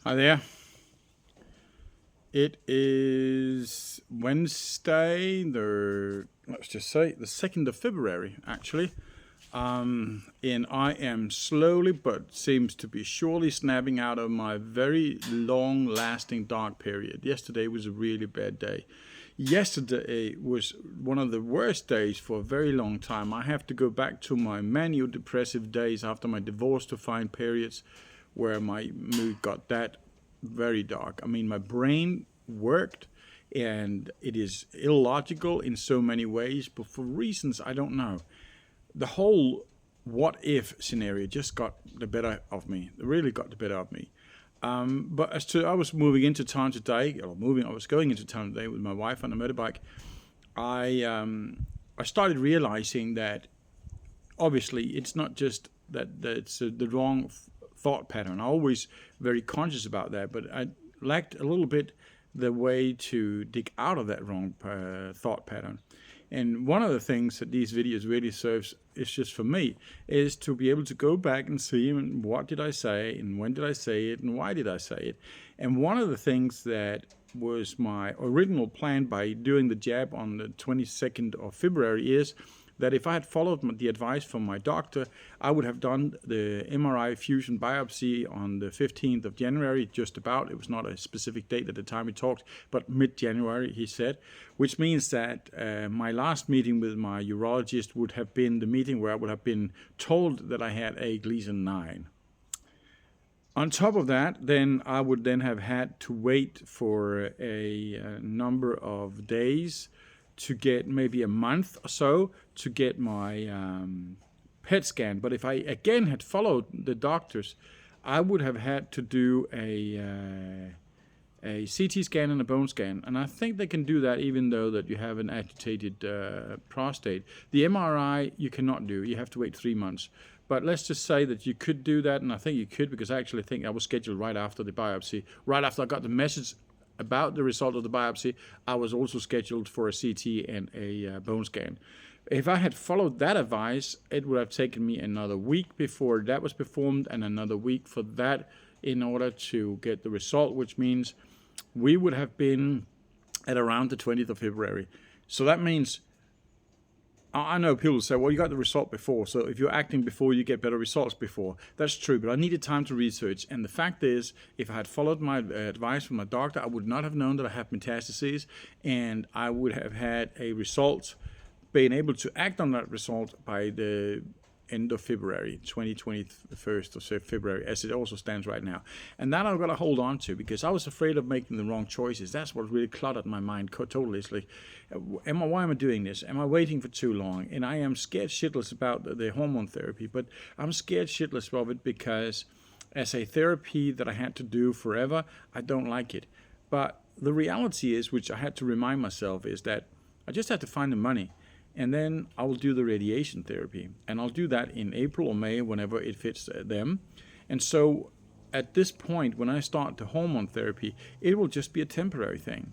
Hi there. It is Wednesday, let's just say the 2nd of February, actually. And I am slowly but seems to be surely snapping out of my very long lasting dark period. Yesterday was a really bad day. Yesterday was one of the worst days for a very long time. I have to go back to my manual depressive days after my divorce to find periods where my mood got that very dark. I mean, my brain worked and it is illogical in so many ways, but for reasons I don't know. The whole what if scenario just got the better of me. It really got the better of me. But I was moving into town today, I was going into town today with my wife on a motorbike. I started realizing that obviously it's not just that it's the wrong thought pattern. I'm always very conscious about that, but I lacked a little bit the way to dig out of that wrong thought pattern. And one of the things that these videos really serves is just for me is to be able to go back and see what did I say and when did I say it and why did I say it. And one of the things that was my original plan by doing the jab on the 22nd of February is that if I had followed the advice from my doctor, I would have done the MRI fusion biopsy on the 15th of January, just about. It was not a specific date at the time we talked, but mid-January, he said, which means that my last meeting with my urologist would have been the meeting where I would have been told that I had a Gleason 9. On top of that, then I would then have had to wait for a number of days to get maybe a month or so to get my PET scan. But if I again had followed the doctors, I would have had to do a CT scan and a bone scan. And I think they can do that even though that you have an agitated prostate. The MRI you cannot do. You have to wait 3 months. But let's just say that you could do that, and I think you could because I actually think I was scheduled right after the biopsy. Right after I got the message about the result of the biopsy, I was also scheduled for a CT and a bone scan. If I had followed that advice, it would have taken me another week before that was performed and another week for that in order to get the result, which means we would have been at around the 20th of February. So that means I know people say, well, you got the result before, so if you're acting before, you get better results before. That's true, but I needed time to research. And the fact is, if I had followed my advice from my doctor, I would not have known that I have metastases, and I would have had a result, being able to act on that result by the end of February, 2021st of February, as it also stands right now. And that I've got to hold on to because I was afraid of making the wrong choices. That's what really cluttered my mind totally. It's like, why am I doing this? Am I waiting for too long? And I am scared shitless about the hormone therapy, but I'm scared shitless of it because as a therapy that I had to do forever, I don't like it. But the reality is, which I had to remind myself, is that I just had to find the money. And then I will do the radiation therapy. And I'll do that in April or May, whenever it fits them. And so at this point, when I start the hormone therapy, it will just be a temporary thing.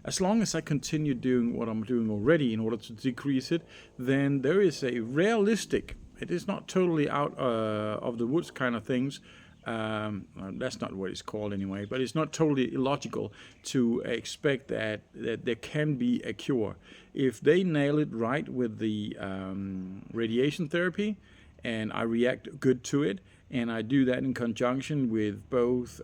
As long as I continue doing what I'm doing already in order to decrease it, then there is a realistic, it is not totally out of the woods kind of things. That's not what it's called anyway, but it's not totally illogical to expect that there can be a cure. If they nail it right with the radiation therapy and I react good to it, and I do that in conjunction with both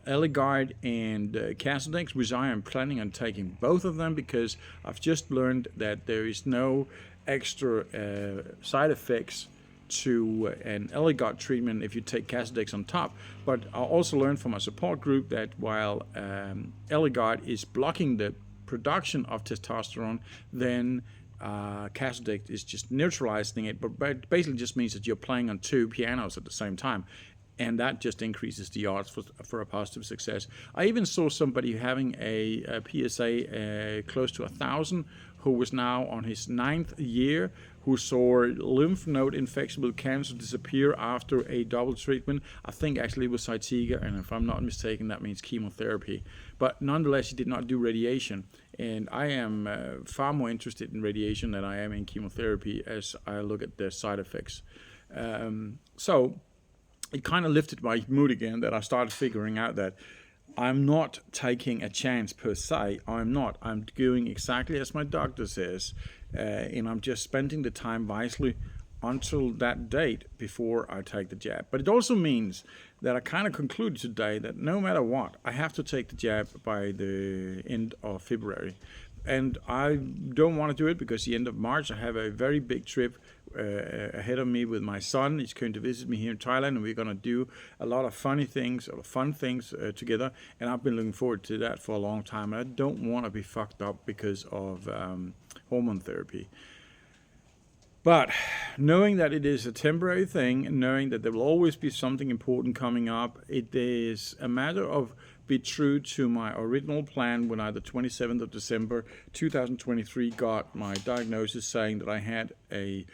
Eligard and Casodex, which I am planning on taking both of them because I've just learned that there is no extra side effects to an Eligard treatment if you take Casodex on top. But I also learned from a support group that while Eligard is blocking the production of testosterone, then Casodex is just neutralizing it, but basically just means that you're playing on two pianos at the same time. And that just increases the odds for a positive success. I even saw somebody having a PSA close to 1,000 who was now on his 9th year, who saw lymph node infection with cancer disappear after a double treatment. I think actually it was Zytiga, and if I'm not mistaken, that means chemotherapy. But nonetheless, he did not do radiation. And I am far more interested in radiation than I am in chemotherapy as I look at the side effects. So it kind of lifted my mood again, that I started figuring out that I'm not taking a chance per se. I'm not. I'm doing exactly as my doctor says, and I'm just spending the time wisely until that date before I take the jab. But it also means that I kind of concluded today that no matter what, I have to take the jab by the end of February. And I don't want to do it because the end of March I have a very big trip ahead of me with my son. He's going to visit me here in Thailand, and we're going to do a lot of funny things or fun things together. And I've been looking forward to that for a long time. And I don't want to be fucked up because of hormone therapy. But knowing that it is a temporary thing, and knowing that there will always be something important coming up, it is a matter of be true to my original plan when I, the 27th of December 2023, got my diagnosis saying that I had a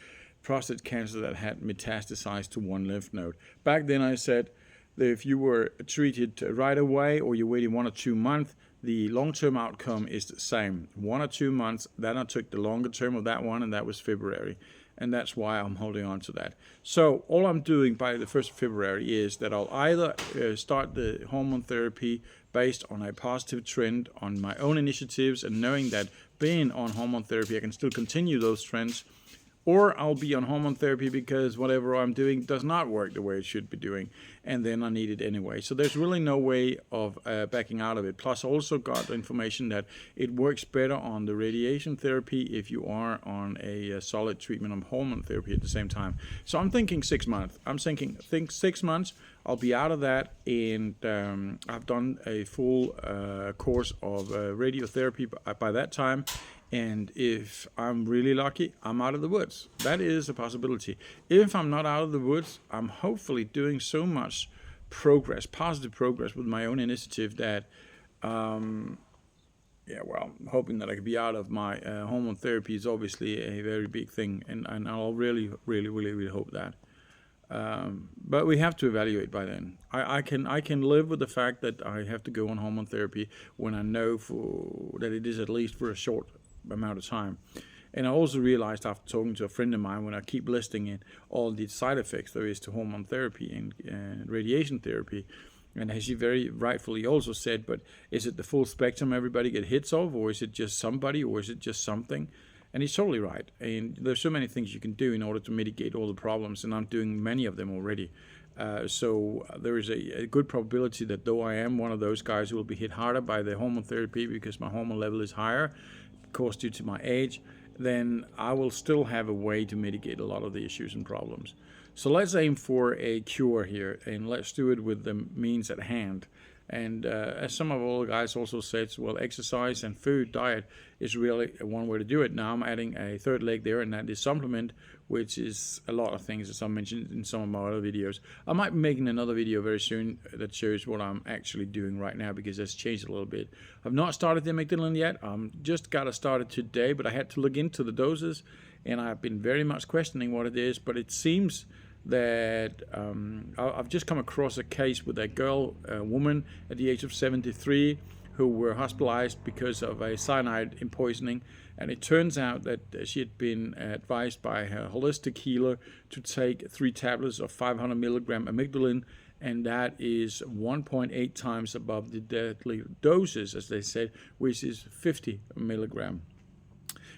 prostate cancer that had metastasized to one lymph node. Back then I said that if you were treated right away or you're waiting 1 or 2 months, the long-term outcome is the same. 1 or 2 months, then I took the longer term of that one, and that was February. And that's why I'm holding on to that. So all I'm doing by the 1st of February is that I'll either start the hormone therapy based on a positive trend on my own initiatives, and knowing that being on hormone therapy I can still continue those trends, or I'll be on hormone therapy because whatever I'm doing does not work the way it should be doing, and then I need it anyway. So there's really no way of backing out of it. Plus, I also got information that it works better on the radiation therapy if you are on a solid treatment of hormone therapy at the same time. So I'm thinking 6 months. Think 6 months. I'll be out of that, and I've done a full course of radiotherapy by that time. And if I'm really lucky, I'm out of the woods. That is a possibility. If I'm not out of the woods, I'm hopefully doing so much progress, positive progress with my own initiative that, I'm hoping that I could be out of my hormone therapy is obviously a very big thing. And I'll really hope that. But we have to evaluate by then. I can live with the fact that I have to go on hormone therapy when I know that it is at least for a short amount of time. And I also realized after talking to a friend of mine, when I keep listing in all the side effects there is to hormone therapy and radiation therapy, and as she very rightfully also said, but is it the full spectrum everybody get hits of, or is it just somebody, or is it just something? And he's totally right. And there's so many things you can do in order to mitigate all the problems, and I'm doing many of them already. So there is a good probability that though I am one of those guys who will be hit harder by the hormone therapy because my hormone level is higher, of course due to my age, then I will still have a way to mitigate a lot of the issues and problems. So let's aim for a cure here, and let's do it with the means at hand. And as some of all the guys also said, well, exercise and food, diet is really one way to do it. Now I'm adding a third leg there, and that is supplement, which is a lot of things, as I mentioned in some of my other videos. I might be making another video very soon that shows what I'm actually doing right now, because that's changed a little bit. I've not started the amygdalin yet. Just got it started today, but I had to look into the doses, and I've been very much questioning what it is, but it seems that I've just come across a case with a woman at the age of 73 who were hospitalized because of a cyanide poisoning, and it turns out that she had been advised by her holistic healer to take 3 tablets of 500 milligram amygdalin, and that is 1.8 times above the deadly doses, as they said, which is 50 milligram.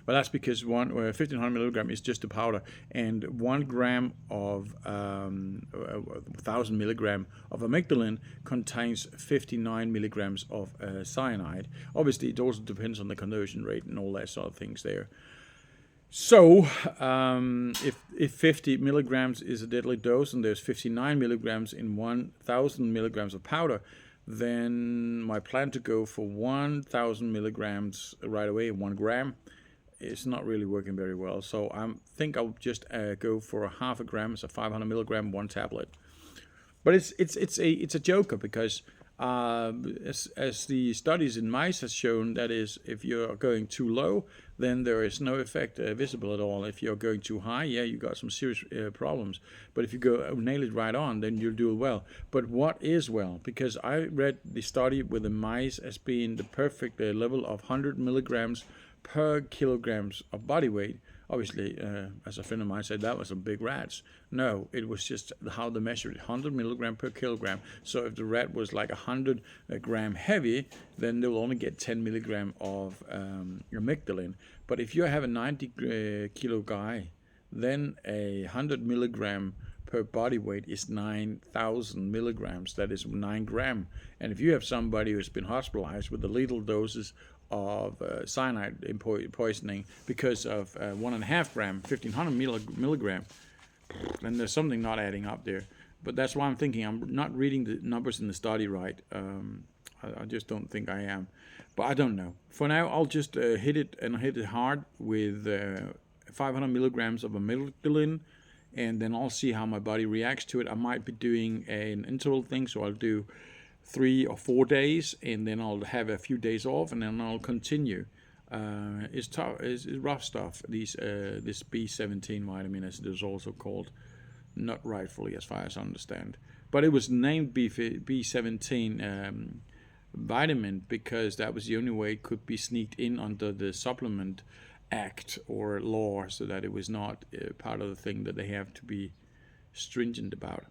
But that's because 1,500 milligram is just a powder, and 1 gram of 1,000 milligram of amygdalin contains 59 milligrams of cyanide. Obviously, it also depends on the conversion rate and all that sort of things there. So, if 50 milligrams is a deadly dose and there's 59 milligrams in 1,000 milligrams of powder, then my plan to go for 1,000 milligrams right away, 1 gram, it's not really working very well. So I think I'll just go for a half a gram, so 500 milligram, 1 tablet. But it's a joker, because as the studies in mice has shown, that is, if you're going too low, then there is no effect visible at all. If you're going too high, yeah, you got some serious problems. But if you go nail it right on, then you'll do well. But what is well? Because I read the study with the mice as being the perfect level of 100 milligrams per kilograms of body weight Obviously, as a friend of mine said, that was some big rats. No, it was just how they measured it, 100 milligram per kilogram. So if the rat was like 100 gram heavy, then they'll only get 10 milligram of amygdalin. But if you have a 90 kilo guy, then 100 milligram per body weight is 9,000 milligrams. That is 9 gram. And if you have somebody who's been hospitalized with the lethal doses of cyanide poisoning because of 1.5 gram, 1,500 milligram, then there's something not adding up there. But that's why I'm thinking I'm not reading the numbers in the study right. I just don't think I am. But I don't know. For now, I'll just hit it hard with 500 milligrams of amygdalin, and then I'll see how my body reacts to it. I might be doing an interval thing, so I'll do 3 or 4 days, and then I'll have a few days off, and then I'll continue. It's tough. It's rough stuff. This B17 vitamin, as it is also called, not rightfully, as far as I understand, but it was named B17 vitamin because that was the only way it could be sneaked in under the Supplement Act or law, so that it was not part of the thing that they have to be stringent about.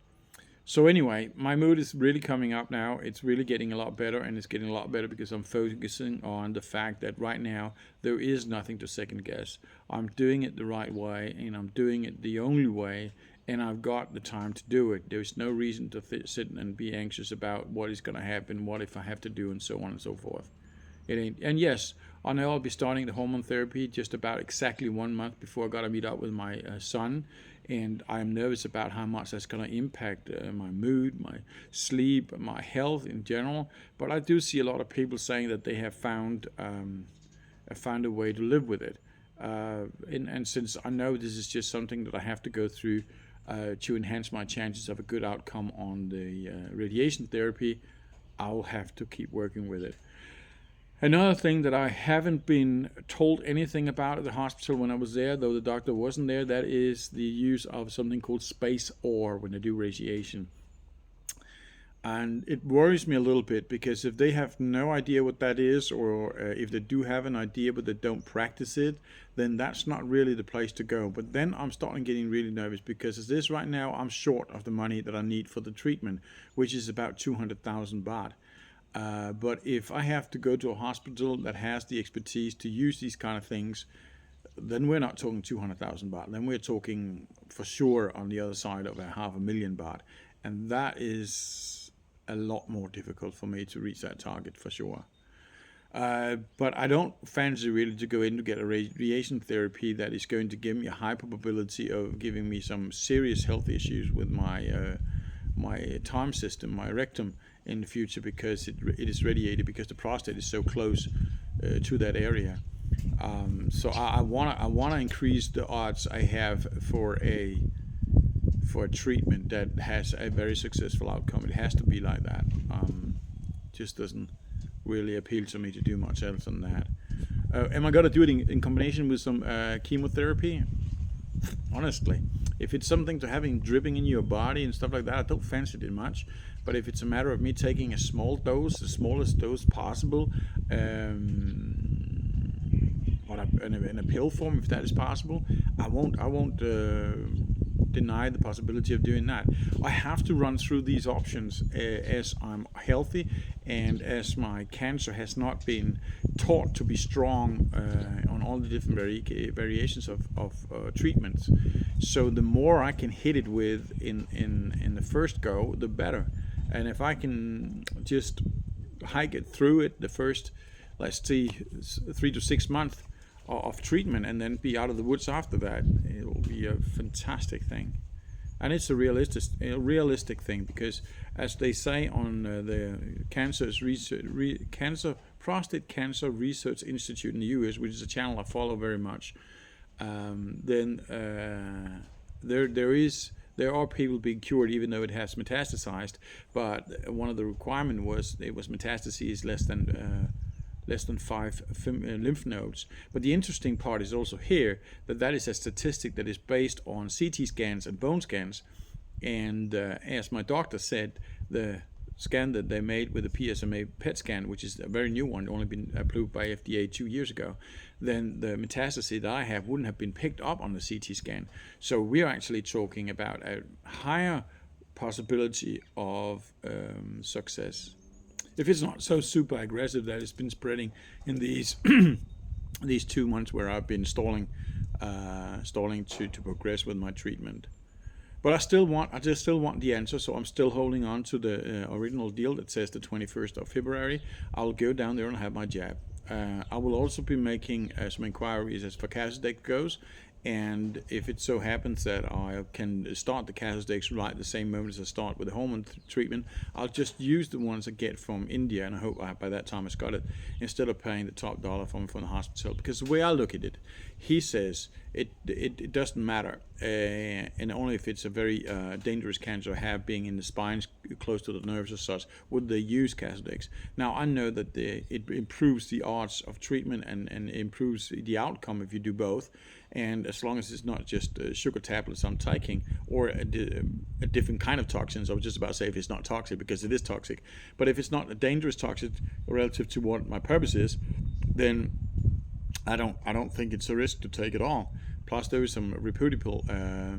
So anyway, my mood is really coming up now. It's really getting a lot better, and it's getting a lot better because I'm focusing on the fact that right now there is nothing to second guess. I'm doing it the right way, and I'm doing it the only way, and I've got the time to do it. There's no reason to sit and be anxious about what is going to happen, what if I have to do, and so on and so forth. It ain't. And yes, I know I'll be starting the hormone therapy just about exactly 1 month before I got to meet up with my son, and I'm nervous about how much that's going to impact my mood, my sleep, my health in general. But I do see a lot of people saying that they have found a way to live with it, and since I know this is just something that I have to go through to enhance my chances of a good outcome on the radiation therapy, I'll have to keep working with it. Another thing that I haven't been told anything about at the hospital when I was there, though the doctor wasn't there, that is the use of something called space OR when they do radiation. And it worries me a little bit because if they have no idea what that is, or if they do have an idea but they don't practice it, then that's not really the place to go. But then I'm starting getting really nervous because as this right now, I'm short of the money that I need for the treatment, which is about 200,000 baht. But if I have to go to a hospital that has the expertise to use these kind of things, then we're not talking 200,000 baht. Then we're talking for sure on the other side of 500,000 baht. And that is a lot more difficult for me to reach that target for sure. But I don't fancy really to go in to get a radiation therapy that is going to give me a high probability of giving me some serious health issues with my time system, my rectum, in the future, because it is radiated because the prostate is so close to that area. So I wanna increase the odds I have for a treatment that has a very successful outcome. It has to be like that. Just doesn't really appeal to me to do much else than that. Am I gonna do it in combination with some chemotherapy? Honestly, if it's something to having dripping in your body and stuff like that, I don't fancy it much. But if it's a matter of me taking a small dose, the smallest dose possible, in a pill form, if that is possible, I won't deny the possibility of doing that. I have to run through these options as I'm healthy and as my cancer has not been taught to be strong on all the different variations of treatments. So the more I can hit it with in the first go, the better. And if I can just hike it through it the first, let's see, 3 to 6 months of treatment and then be out of the woods after that, it will be a fantastic thing. And it's a realistic thing because, as they say on the Prostate Cancer Research Institute in the US, which is a channel I follow very much, there are people being cured even though it has metastasized, but one of the requirements was it was metastases less than 5 lymph nodes. But the interesting part is also here that is a statistic that is based on CT scans and bone scans. And as my doctor said, the scan that they made with the PSMA PET scan, which is a very new one, only been approved by FDA 2 years ago, then the metastasis that I have wouldn't have been picked up on the CT scan. So we are actually talking about a higher possibility of success. If it's not so super aggressive that it's been spreading in these these 2 months where I've been stalling to progress with my treatment. But I just still want the answer, so I'm still holding on to the original deal that says the 21st of February. I'll go down there and have my jab. I will also be making some inquiries as for Casodex goes, and if it so happens that I can start the Casodex right the same moment as I start with the hormone treatment, I'll just use the ones I get from India, and I hope by that time I've got it, instead of paying the top dollar from the hospital. Because the way I look at it, he says it doesn't matter, and only if it's a very dangerous cancer I have, being in the spine, close to the nerves or such, would they use Casodex. Now I know that it improves the odds of treatment and improves the outcome if you do both, and as long as it's not just sugar tablets I'm taking or a different kind of toxins. I was just about to say if it's not toxic, because it is toxic, but if it's not a dangerous toxic relative to what my purpose is, then I don't think it's a risk to take it all. Plus, there is some reputable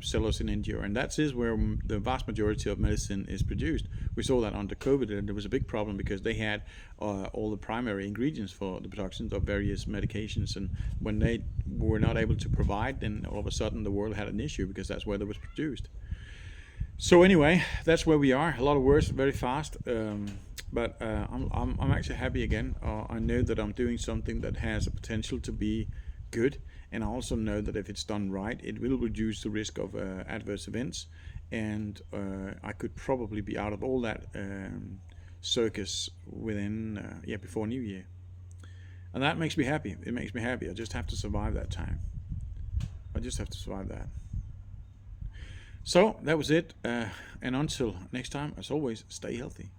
sellers in India, and that is where the vast majority of medicine is produced. We saw that under COVID, and there was a big problem because they had all the primary ingredients for the production of various medications, and when they were not able to provide, then all of a sudden the world had an issue because that's where they was produced. So anyway, that's where we are. A lot of words, very fast, but I'm actually happy again. I know that I'm doing something that has a potential to be good, and I also know that if it's done right, it will reduce the risk of adverse events, and I could probably be out of all that circus within before New Year, and that makes me happy. It makes me happy. I just have to survive that time. I just have to survive that. So that was it, and until next time, as always, stay healthy.